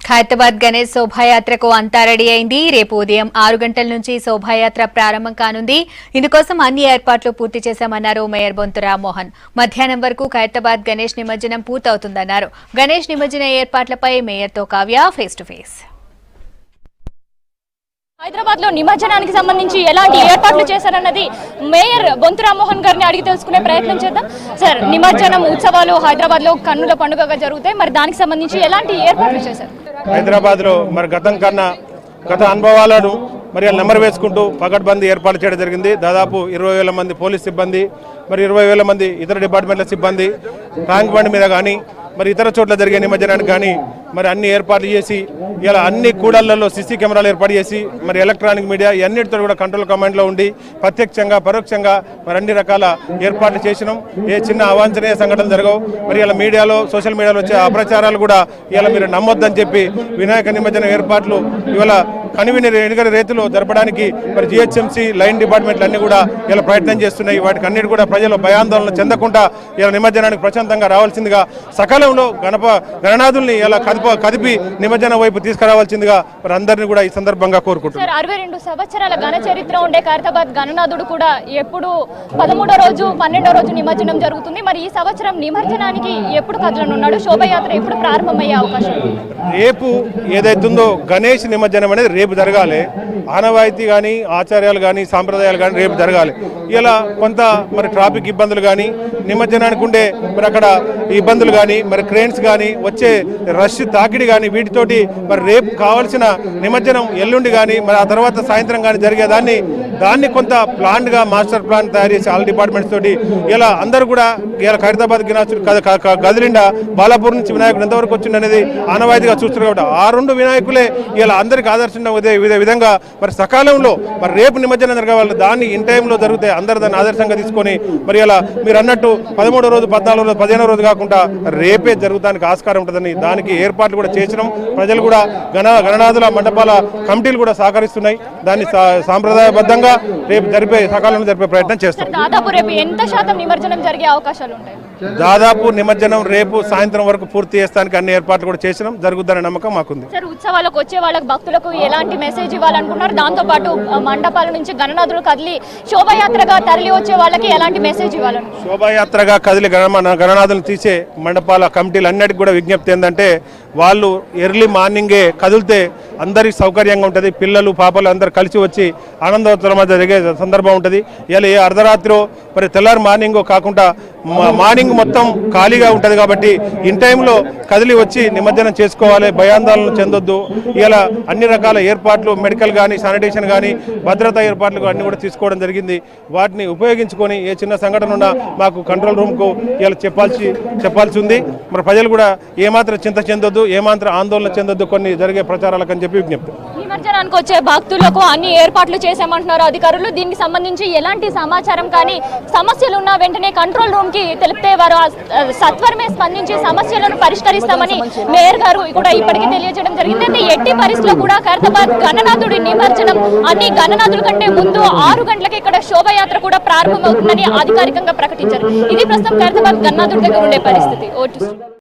ఖైరతాబాద్ గణేష్ శోభాయాత్రకు అంతా రెడీ అయింది. రేపు ఉదయం 6 గంటల నుంచి శోభాయాత్ర ప్రారంభం కానుంది. ఇందుకోసం అన్ని ఏర్పాట్లు పూర్తి చేశామన్నారు మేయర్ బొంతు రామ్మోహన్. మధ్యాహ్నం వరకు ఖైరతాబాద్ గణేష్ నిమజ్జనం పూర్తవుతుందన్నారు. గణేష్ నిమజ్జన ఏర్పాట్లపై మేయర్తో Kavya face to face. Hyderabad లో నిమజ్జనానికి సంబంధించి ఎలాంటి ఏర్పాట్లు చేశారన్నది మేయర్ బొంతు రామ్మోహన్ గారిని అడిగి తెలుసుకునే ప్రయత్నం చేద్దాం. సార్, నిమజ్జనం ఉత్సవాలు హైదరాబాద్ లో కన్నుల పండుగగా జరుగుతాయి. మరి దానికి సంబంధించి ఎలాంటి ఏర్పాట్లు చేశారు? హైదరాబాద్ లో మరి గత అనుభవాలను మరి నెంబర్ వేసుకుంటూ పకడ్బందీ ఏర్పాటు చేయడం జరిగింది. దాదాపు 20,000 మంది పోలీస్ సిబ్బంది, మరి 20,000 మంది ఇతర డిపార్ట్మెంట్ల సిబ్బంది ట్యాంక్ బండ్ మీద కానీ మరి ఇతర చోట్ల జరిగే నిమజ్జనానికి కానీ మరి అన్ని ఏర్పాట్లు చేసి ఇలా అన్ని కూడళ్లలో సీసీ కెమెరాలు ఏర్పాటు చేసి మరి ఎలక్ట్రానిక్ మీడియా ఇవన్నిటితో కూడా కంట్రోల్ కమాండ్లో ఉండి ప్రత్యక్షంగా పరోక్షంగా మరి అన్ని రకాల ఏర్పాట్లు చేసినాం. ఏ చిన్న అవాంఛనీయ సంఘటనలు జరగవు. మరి ఇలా మీడియాలో సోషల్ మీడియాలో వచ్చే అప్రచారాలు కూడా ఇలా మీరు నమ్మొద్దని చెప్పి వినాయక నిమజ్జన ఏర్పాట్లు ఇవాళ కనివిని ఎన్నికల రీతిలో జరపడానికి మరి జిహెచ్ఎంసీ లైన్ డిపార్ట్మెంట్లు అన్ని కూడా ఇలా ప్రయత్నం చేస్తున్నాయి. వాటికి అన్నిటి కూడా ప్రజలు భయాందోళన చెందకుండా ఇలా నిమజ్జనానికి ప్రశాంతంగా రావాల్సిందిగా సకాలంలో గణనాథుల్ని ఇలా కదిపి నిమజ్జనం వైపు తీసుకురావాల్సిందిగా మరి అందరినీ కూడా ఈ సందర్భంగా కోరుకుంటున్నారు. 62 సంవత్సరాల ఘన చరిత్ర ఉండే ఖైరతాబాద్ గణనాథుడు కూడా ఎప్పుడు 13వ రోజు 12వ రోజు నిమజ్జనం జరుగుతుంది. మరి ఈ సంవత్సరం నిమజ్జనానికి ఎప్పుడు కదలనున్నాడు? శోభయాత్ర ఎప్పుడు ప్రారంభమయ్యే అవకాశం? రేపు ఏదైతుందో గణేష్ నిమజ్జనం అనేది రేపు జరగాలి. ఆనవాయితీ కానీ ఆచార్యాలు కానీ సాంప్రదాయాలు కానీ రేపు జరగాలి. ఇలా కొంత మరి ట్రాఫిక్ ఇబ్బందులు కానీ నిమజ్జనానికి ఉండే మరి అక్కడ ఇబ్బందులు కానీ మరి క్రేన్స్ కానీ వచ్చే రష్ తాకిడి కానీ వీటితోటి మరి రేపు కావాల్సిన నిమజ్జనం ఎల్లుండి కానీ మరి ఆ తర్వాత సాయంత్రం కానీ దాన్ని కొంత ప్లాన్గా మాస్టర్ ప్లాన్ తయారు చేసి ఆల్ డిపార్ట్మెంట్స్ తోటి ఇలా అందరూ కూడా ఇలా ఖైరతాబాద్ గదిలిండా బాలాపూర్ నుంచి వినాయకుడు ఎంతవరకు వచ్చింది అనేది ఆనవాయితీగా చూస్తున్నారు. కాబట్టి ఆ 2 వినాయకులే ఇలా అందరికీ ఆదర్శంగా విధంగా మరి సకాలంలో మరి రేపు నిమజ్జనం జరగాలి. దాన్ని ఇన్ టైంలో జరిగితే అందరు దాన్ని ఆదర్శంగా తీసుకొని మరి ఇలా మీరు అన్నట్టు 13వ రోజు 14వ రోజు 15వ రోజు కాకుండా రేపే జరుగుతానికి ఆస్కారం ఉంటుందని దానికి ఏర్పాట్లు కూడా చేసినాం. ప్రజలు కూడా గణనాథుల మండపాల కమిటీలు కూడా సహకరిస్తున్నాయి. దాన్ని సాంప్రదాయబద్ధంగా రేపు సకాలంలో జరిపే ప్రయత్నం చేస్తాం. దాదాపు రేపు ఎంత శాతం నిమజ్జనం జరిగే అవకాశాలు ఉంటాయి? దాదాపు నిమజ్జనం రేపు సాయంత్రం వరకు పూర్తి చేస్తానికి అన్ని ఏర్పాట్లు కూడా చేసినాం. జరుగుద్దనే నమ్మకం మాకుంది. సార్, ఉత్సవాలకు వచ్చే వాళ్ళకి భక్తులకు ఎలాంటి మెసేజ్ ఇవ్వాలనుకున్నారు? దాంతో పాటు మండపాల నుంచి గణనాథులు కదిలి శోభాయాత్రగా తరలి వచ్చే వాళ్ళకి ఎలాంటి మెసేజ్ ఇవ్వాలనుకున్నారు? శోభాయాత్రగా కదిలి గణనాథులు తీసే మండపాల కమిటీలు అన్నిటికీ కూడా విజ్ఞప్తి ఏంటంటే వాళ్ళు ఎర్లీ మార్నింగే కదిలితే అందరికి సౌకర్యంగా ఉంటుంది. పిల్లలు పాపలు అందరు కలిసి వచ్చి ఆనందోత్సవం జరిగే సందర్భం ఉంటుంది. ఇలా ఏ అర్ధరాత్రో మరి తెల్లారి మార్నింగో కాకుండా మార్నింగ్ మొత్తం ఖాళీగా ఉంటుంది. కాబట్టి ఇన్ టైంలో కదిలి వచ్చి నిమజ్జనం చేసుకోవాలి. భయాందోళన చెందొద్దు. ఇలా అన్ని రకాల ఏర్పాట్లు మెడికల్ కానీ శానిటేషన్ కానీ భద్రతా ఏర్పాట్లు అన్ని కూడా తీసుకోవడం జరిగింది. వాటిని ఉపయోగించుకొని ఏ చిన్న సంఘటన ఉన్నా మాకు కంట్రోల్ రూమ్కు ఇలా చెప్పాల్సి ఉంది. మరి ప్రజలు కూడా ఏమాత్రం చింత చెందొద్దు, ఏమాత్రం ఆందోళన చెందొద్దు కొన్ని జరిగే ప్రచారాలకు అని చెప్పి విజ్ఞప్తి. నిమజ్జనానికి వచ్చే భక్తులకు అన్ని ఏర్పాట్లు చేశామంటున్నారు అధికారులు. దీనికి సంబంధించి ఎలాంటి సమాచారం కానీ సమస్యలు ఉన్నా వెంటనే కంట్రోల్ రూమ్ కి తెలిపితే వారు సత్వరమే స్పందించి సమస్యలను పరిష్కరిస్తామని మేయర్ గారు కూడా ఇప్పటికీ తెలియజేయడం జరిగింది. అయితే ఎట్టి పరిస్థితుల్లో కూడా ఖైరతాబాద్ గణనాథుడి నిమజ్జనం అన్ని గణనాథుల కంటే ముందు 6 గంటలకు ఇక్కడ శోభయాత్ర కూడా ప్రారంభమవుతుందని అధికారికంగా ప్రకటించారు. ఇది ప్రస్తుతం ఖైరతాబాద్ గణనాథుడి దగ్గర ఉండే పరిస్థితి.